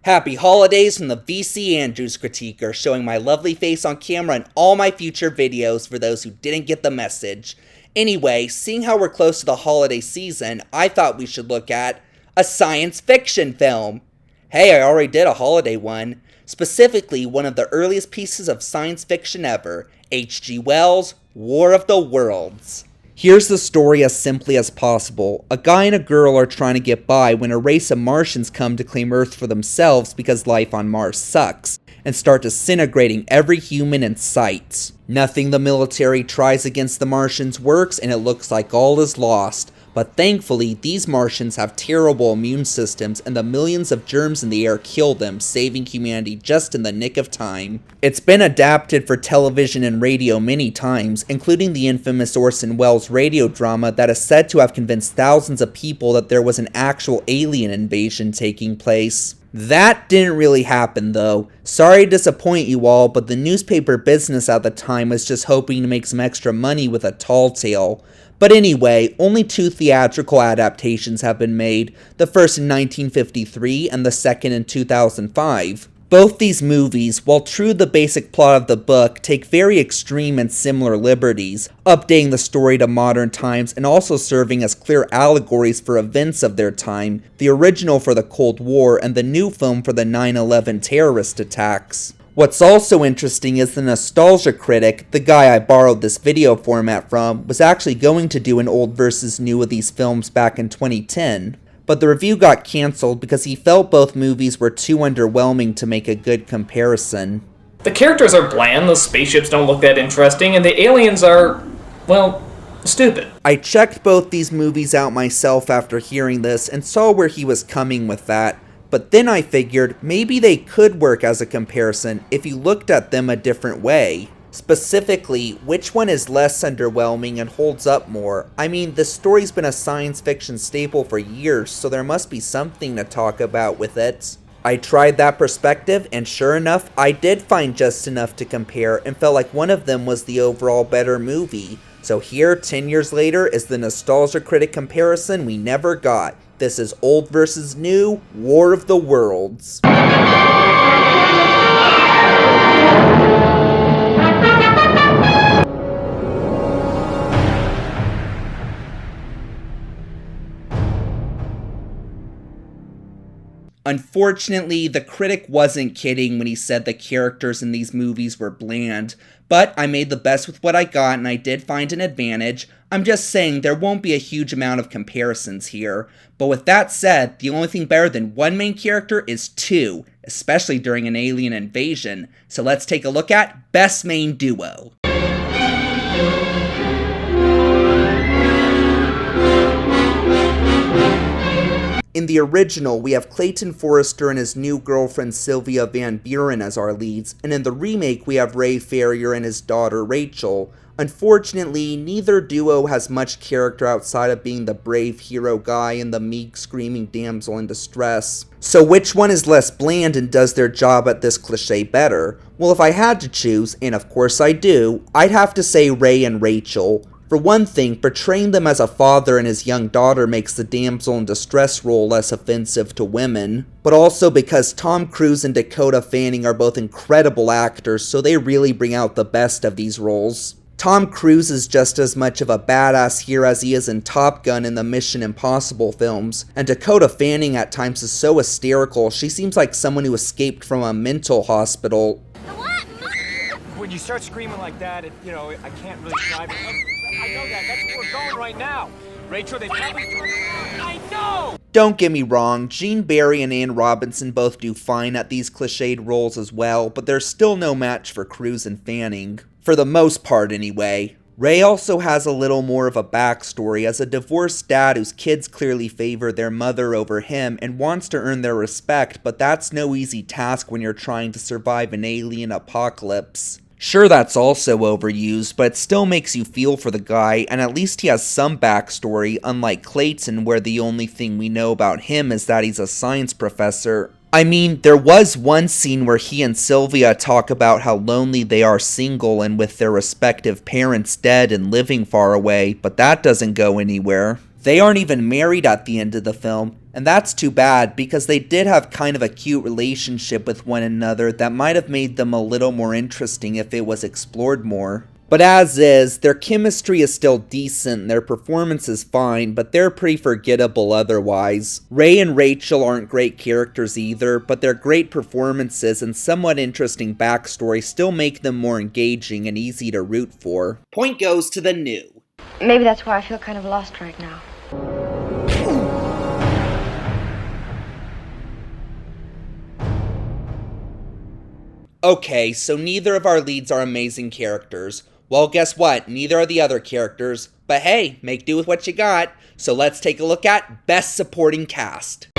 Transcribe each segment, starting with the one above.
Happy holidays from the VC Andrews Critiquer, showing my lovely face on camera in all my future videos for those who didn't get the message. Anyway, seeing how we're close to the holiday season, I thought we should look at a science fiction film. Hey, I already did a holiday one. Specifically, one of the earliest pieces of science fiction ever, H.G. Wells' War of the Worlds. Here's the story as simply as possible. A guy and a girl are trying to get by when a race of Martians come to claim Earth for themselves because life on Mars sucks, and start disintegrating every human in sight. Nothing the military tries against the Martians works, and it looks like all is lost. But thankfully, these Martians have terrible immune systems, and the millions of germs in the air kill them, saving humanity just in the nick of time. It's been adapted for television and radio many times, including the infamous Orson Welles radio drama that is said to have convinced thousands of people that there was an actual alien invasion taking place. That didn't really happen though. Sorry to disappoint you all, but the newspaper business at the time was just hoping to make some extra money with a tall tale. But anyway, only 2 theatrical adaptations have been made, the first in 1953 and the second in 2005. Both these movies, while true to the basic plot of the book, take very extreme and similar liberties, updating the story to modern times and also serving as clear allegories for events of their time, the original for the Cold War and the new film for the 9/11 terrorist attacks. What's also interesting is the Nostalgia Critic, the guy I borrowed this video format from, was actually going to do an old versus new of these films back in 2010. But the review got cancelled because he felt both movies were too underwhelming to make a good comparison. The characters are bland, the spaceships don't look that interesting, and the aliens are, well, stupid. I checked both these movies out myself after hearing this and saw where he was coming with that. But then I figured maybe they could work as a comparison if you looked at them a different way. Specifically, which one is less underwhelming and holds up more? I mean, the story's been a science fiction staple for years, so there must be something to talk about with it. I tried that perspective, and sure enough, I did find just enough to compare and felt like one of them was the overall better movie. So here, 10 years later, is the Nostalgia Critic comparison we never got. This is old versus new, War of the Worlds. Unfortunately, the critic wasn't kidding when he said the characters in these movies were bland, but I made the best with what I got and I did find an advantage. I'm just saying there won't be a huge amount of comparisons here. But with that said, the only thing better than one main character is 2, especially during an alien invasion. So let's take a look at Best Main Duo. In the original, we have Clayton Forrester and his new girlfriend Sylvia Van Buren as our leads, and in the remake we have Ray Ferrier and his daughter Rachel. Unfortunately, neither duo has much character outside of being the brave hero guy and the meek screaming damsel in distress. So which one is less bland and does their job at this cliche better? Well, if I had to choose, and of course I do, I'd have to say Ray and Rachel. For one thing, portraying them as a father and his young daughter makes the damsel in distress role less offensive to women, but also because Tom Cruise and Dakota Fanning are both incredible actors, so they really bring out the best of these roles. Tom Cruise is just as much of a badass here as he is in Top Gun and the Mission Impossible films, and Dakota Fanning at times is so hysterical, she seems like someone who escaped from a mental hospital. When you start screaming like that, I can't really drive it. I know that. That's where we're going right now. Rachel, they probably... I know! Don't get me wrong, Gene Barry and Ann Robinson both do fine at these cliched roles as well, but there's still no match for Cruise and Fanning. For the most part, anyway. Ray also has a little more of a backstory as a divorced dad whose kids clearly favor their mother over him and wants to earn their respect, but that's no easy task when you're trying to survive an alien apocalypse. Sure, that's also overused, but it still makes you feel for the guy, and at least he has some backstory, unlike Clayton, where the only thing we know about him is that he's a science professor. I mean, there was one scene where he and Sylvia talk about how lonely they are single and with their respective parents dead and living far away, but that doesn't go anywhere. They aren't even married at the end of the film, And that's too bad, because they did have kind of a cute relationship with one another that might have made them a little more interesting if it was explored more. But as is, their chemistry is still decent, their performance is fine, but they're pretty forgettable otherwise. Ray and Rachel aren't great characters either, but their great performances and somewhat interesting backstory still make them more engaging and easy to root for. Point goes to the new. Maybe that's why I feel kind of lost right now. Okay, so neither of our leads are amazing characters. Well, guess what? Neither are the other characters. But hey, make do with what you got. So let's take a look at Best Supporting Cast.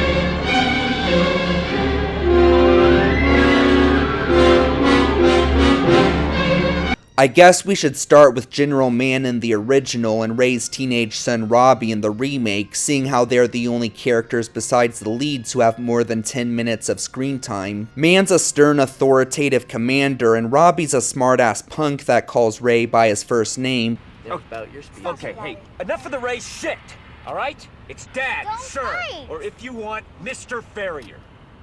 I guess we should start with General Mann in the original and Ray's teenage son Robbie in the remake, seeing how they're the only characters besides the leads who have more than 10 minutes of screen time. Mann's a stern, authoritative commander, and Robbie's a smart-ass punk that calls Ray by his first name. Okay, hey, enough of the Ray shit, all right? It's Dad, Don't sir, fight. or if you want, Mr. Farrier.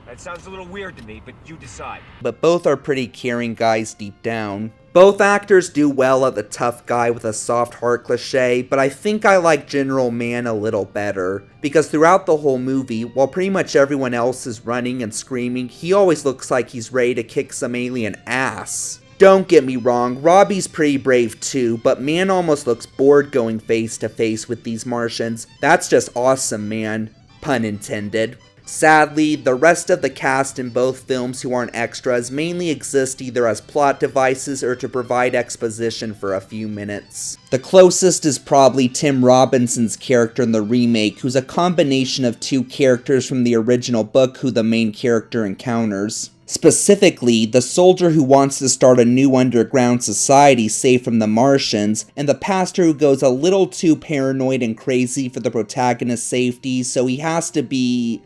That sounds a little weird to me, but you decide. But both are pretty caring guys deep down. Both actors do well at the tough guy with a soft heart cliche, but I think I like General Mann a little better, because throughout the whole movie, while pretty much everyone else is running and screaming, he always looks like he's ready to kick some alien ass. Don't get me wrong, Robbie's pretty brave too, but Mann almost looks bored going face to face with these Martians. That's just awesome, man. Pun intended. Sadly, the rest of the cast in both films who aren't extras mainly exist either as plot devices or to provide exposition for a few minutes. The closest is probably Tim Robinson's character in the remake, who's a combination of two characters from the original book who the main character encounters. Specifically, the soldier who wants to start a new underground society safe from the Martians, and the pastor who goes a little too paranoid and crazy for the protagonist's safety, so he has to be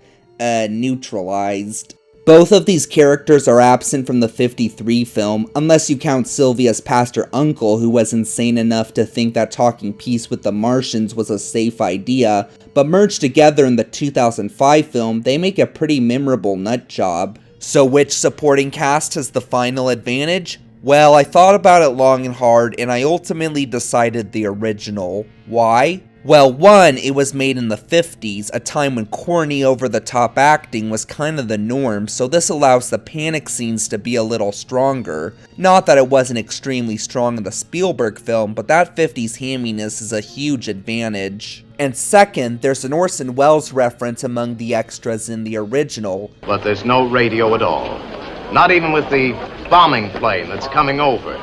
neutralized. Both of these characters are absent from the 53 film, unless you count Sylvia's pastor uncle, who was insane enough to think that talking peace with the Martians was a safe idea, but merged together in the 2005 film, they make a pretty memorable nut job. So which supporting cast has the final advantage? Well, I thought about it long and hard, and I ultimately decided the original. Why? Well, one, it was made in the 50s, a time when corny, over-the-top acting was kind of the norm, so this allows the panic scenes to be a little stronger. Not that it wasn't extremely strong in the Spielberg film, but that 50s hamminess is a huge advantage. And second, there's an Orson Welles reference among the extras in the original. But there's no radio at all. Not even with the bombing plane that's coming over.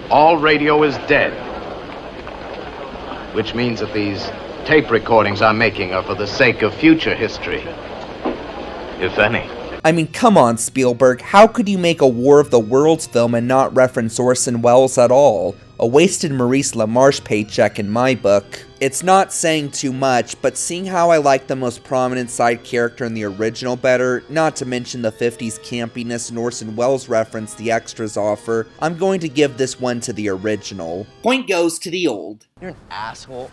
All radio is dead. Which means that these tape recordings I'm making are for the sake of future history. If any. I mean, come on, Spielberg, how could you make a War of the Worlds film and not reference Orson Welles at all? A wasted Maurice LaMarche paycheck in my book. It's not saying too much, but seeing how I like the most prominent side character in the original better, not to mention the 50s campiness and Orson Welles reference the extras offer, I'm going to give this one to the original. Point goes to the old. You're an asshole.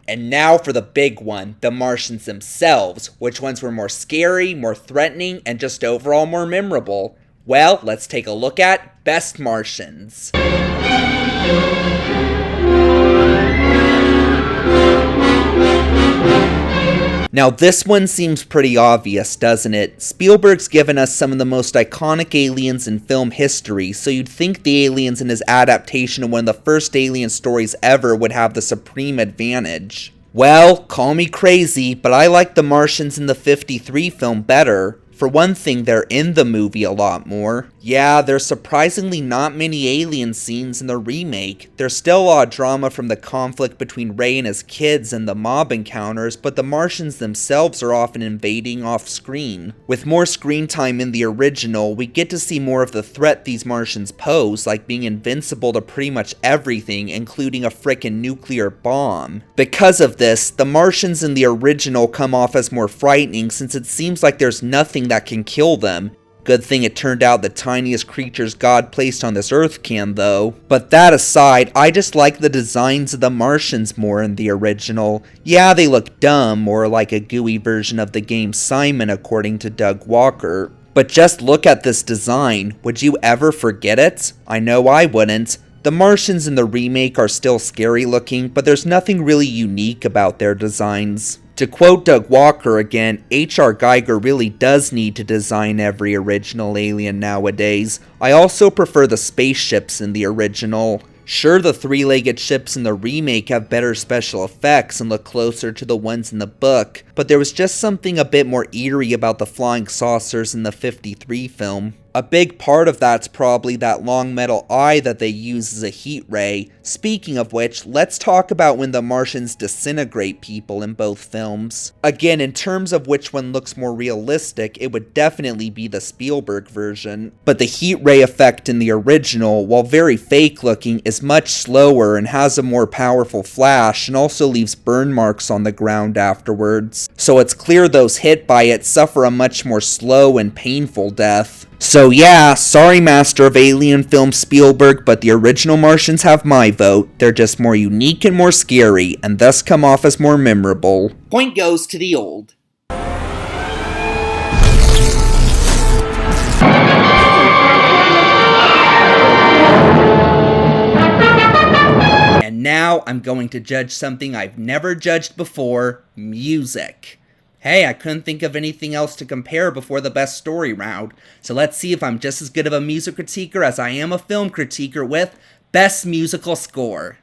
And now for the big one, the Martians themselves. Which ones were more scary, more threatening, and just overall more memorable? Well, let's take a look at Best Martians. Now this one seems pretty obvious, doesn't it? Spielberg's given us some of the most iconic aliens in film history, so you'd think the aliens in his adaptation of one of the first alien stories ever would have the supreme advantage. Well, call me crazy, but I like the Martians in the 53 film better. For one thing, they're in the movie a lot more. Yeah, there's surprisingly not many alien scenes in the remake. There's still a lot of drama from the conflict between Ray and his kids and the mob encounters, but the Martians themselves are often invading off-screen. With more screen time in the original, we get to see more of the threat these Martians pose, like being invincible to pretty much everything, including a frickin' nuclear bomb. Because of this, the Martians in the original come off as more frightening since it seems like there's nothing that can kill them. Good thing it turned out the tiniest creatures God placed on this earth can, though. But that aside, I just like the designs of the Martians more in the original. Yeah, they look dumb, or like a gooey version of the game Simon, according to Doug Walker. But just look at this design. Would you ever forget it? I know I wouldn't. The Martians in the remake are still scary looking, but there's nothing really unique about their designs. To quote Doug Walker again, H.R. Geiger really does need to design every original alien nowadays. I also prefer the spaceships in the original. Sure, the three-legged ships in the remake have better special effects and look closer to the ones in the book, but there was just something a bit more eerie about the flying saucers in the 53 film. A big part of that's probably that long metal eye that they use as a heat ray. Speaking of which, let's talk about when the Martians disintegrate people in both films. Again, in terms of which one looks more realistic, it would definitely be the Spielberg version. But the heat ray effect in the original, while very fake looking, is much slower and has a more powerful flash, and also leaves burn marks on the ground afterwards. So it's clear those hit by it suffer a much more slow and painful death. So yeah, sorry Master of Alien Film Spielberg, but the original Martians have my vote. They're just more unique and more scary, and thus come off as more memorable. Point goes to the old. And now I'm going to judge something I've never judged before: music. Hey, I couldn't think of anything else to compare before the best story round, so let's see if I'm just as good of a music critiquer as I am a film critiquer with Best Musical Score.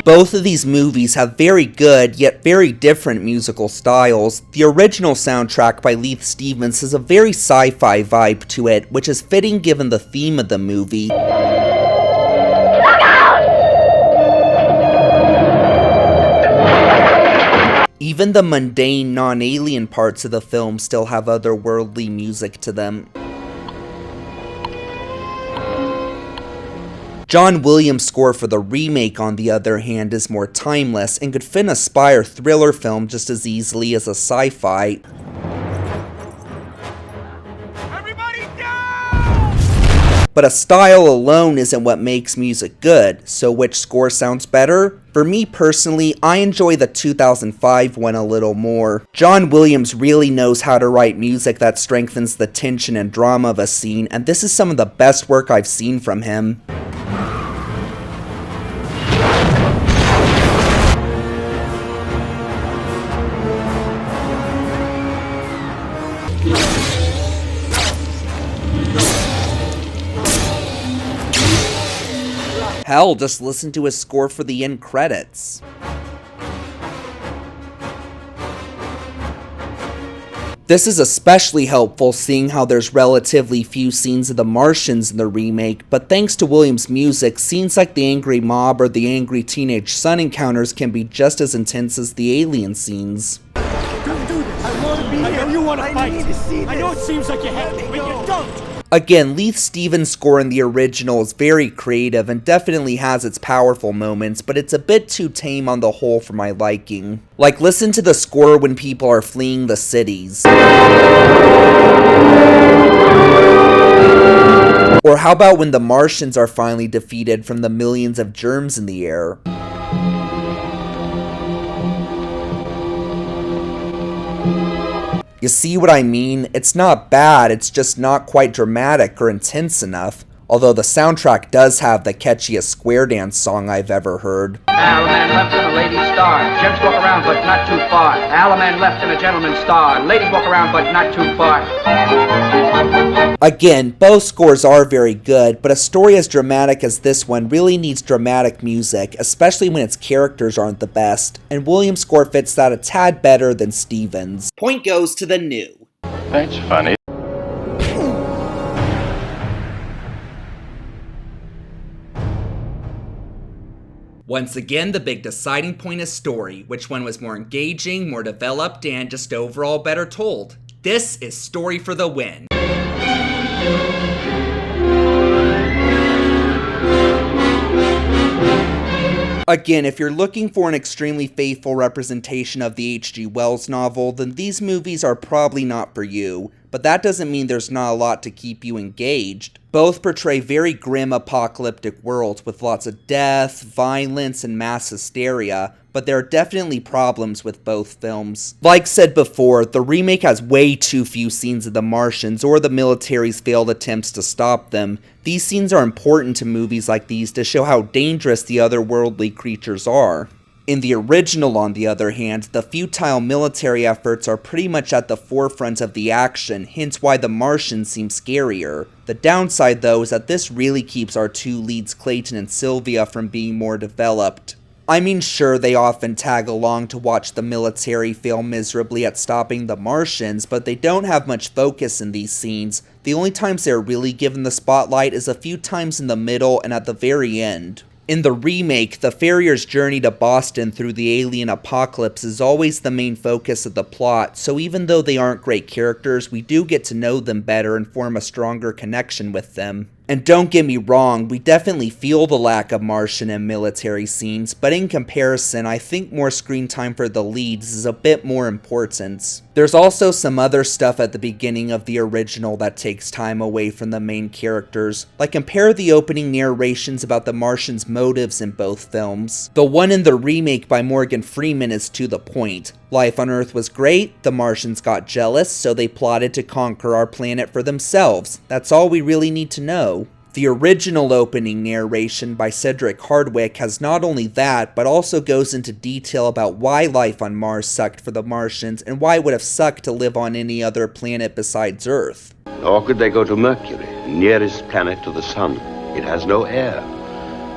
Both of these movies have very good, yet very different musical styles. The original soundtrack by Leith Stevens has a very sci-fi vibe to it, which is fitting given the theme of the movie. Even the mundane, non-alien parts of the film still have otherworldly music to them. John Williams' score for the remake, on the other hand, is more timeless and could fit a spy or thriller film just as easily as a sci-fi. But a style alone isn't what makes music good, so which score sounds better? For me personally, I enjoy the 2005 one a little more. John Williams really knows how to write music that strengthens the tension and drama of a scene, and this is some of the best work I've seen from him. Hell, just listen to his score for the end credits. This is especially helpful seeing how there's relatively few scenes of the Martians in the remake, but thanks to Williams' music, scenes like the angry mob or the angry teenage son encounters can be just as intense as the alien scenes. Don't do this. I want to be here. I know you want to fight. I need to see this. I know it seems like you have to, but you don't. Again, Leith Stevens' score in the original is very creative and definitely has its powerful moments, but it's a bit too tame on the whole for my liking. Like, listen to the score when people are fleeing the cities. Or how about when the Martians are finally defeated from the millions of germs in the air? You see what I mean? It's not bad, it's just not quite dramatic or intense enough. Although the soundtrack does have the catchiest square dance song I've ever heard. Allman left and a lady star. Gents walk around but not too far. Allman left and a gentleman star. Ladies walk around but not too far. Again, both scores are very good, but a story as dramatic as this one really needs dramatic music, especially when its characters aren't the best, and Williams' score fits that a tad better than Stevens. Point goes to the new. That's funny. Once again, the big deciding point is story. Which one was more engaging, more developed, and just overall better told? This is Story for the win. Again, if you're looking for an extremely faithful representation of the H.G. Wells novel, then these movies are probably not for you, but that doesn't mean there's not a lot to keep you engaged. Both portray very grim apocalyptic worlds with lots of death, violence, and mass hysteria, but there are definitely problems with both films. Like said before, the remake has way too few scenes of the Martians or the military's failed attempts to stop them. These scenes are important to movies like these to show how dangerous the otherworldly creatures are. In the original, on the other hand, the futile military efforts are pretty much at the forefront of the action, hence why the Martians seem scarier. The downside, though, is that this really keeps our two leads, Clayton and Sylvia, from being more developed. I mean, sure, they often tag along to watch the military fail miserably at stopping the Martians, but they don't have much focus in these scenes. The only times they're really given the spotlight is a few times in the middle and at the very end. In the remake, the Farrier's journey to Boston through the alien apocalypse is always the main focus of the plot, so even though they aren't great characters, we do get to know them better and form a stronger connection with them. And don't get me wrong, we definitely feel the lack of Martian and military scenes, but in comparison, I think more screen time for the leads is a bit more important. There's also some other stuff at the beginning of the original that takes time away from the main characters, like compare the opening narrations about the Martians' motives in both films. The one in the remake by Morgan Freeman is to the point. Life on Earth was great, the Martians got jealous, so they plotted to conquer our planet for themselves. That's all we really need to know. The original opening narration by Cedric Hardwicke has not only that, but also goes into detail about why life on Mars sucked for the Martians and why it would have sucked to live on any other planet besides Earth. Nor could they go to Mercury, nearest planet to the Sun. It has no air,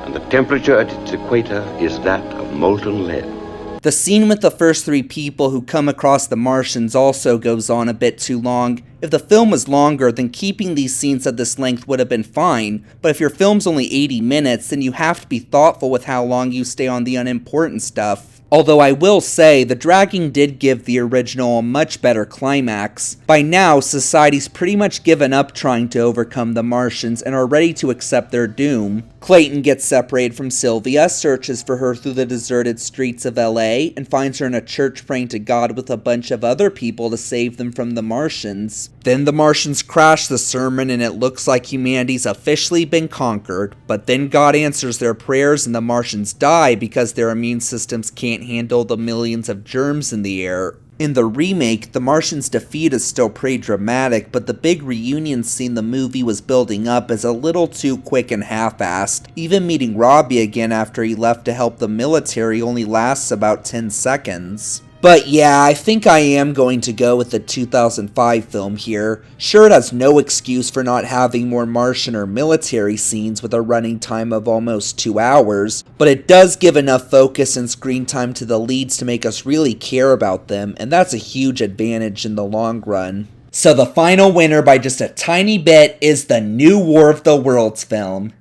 and the temperature at its equator is that of molten lead. The scene with the first three people who come across the Martians also goes on a bit too long. If the film was longer, then keeping these scenes at this length would have been fine, but if your film's only 80 minutes, then you have to be thoughtful with how long you stay on the unimportant stuff. Although I will say, the dragging did give the original a much better climax. By now, society's pretty much given up trying to overcome the Martians and are ready to accept their doom. Clayton gets separated from Sylvia, searches for her through the deserted streets of LA, and finds her in a church praying to God with a bunch of other people to save them from the Martians. Then the Martians crash the sermon and it looks like humanity's officially been conquered, but then God answers their prayers and the Martians die because their immune systems can't handle the millions of germs in the air. In the remake, the Martians' defeat is still pretty dramatic, but the big reunion scene the movie was building up is a little too quick and half-assed. Even meeting Robbie again after he left to help the military only lasts about 10 seconds. But yeah, I think I am going to go with the 2005 film here. Sure, it has no excuse for not having more Martian or military scenes with a running time of almost 2 hours, but it does give enough focus and screen time to the leads to make us really care about them, and that's a huge advantage in the long run. So the final winner by just a tiny bit is the new War of the Worlds film.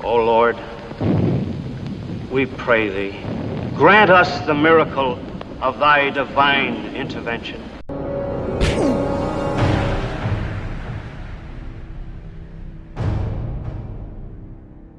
O Lord, we pray thee, grant us the miracle of thy divine intervention.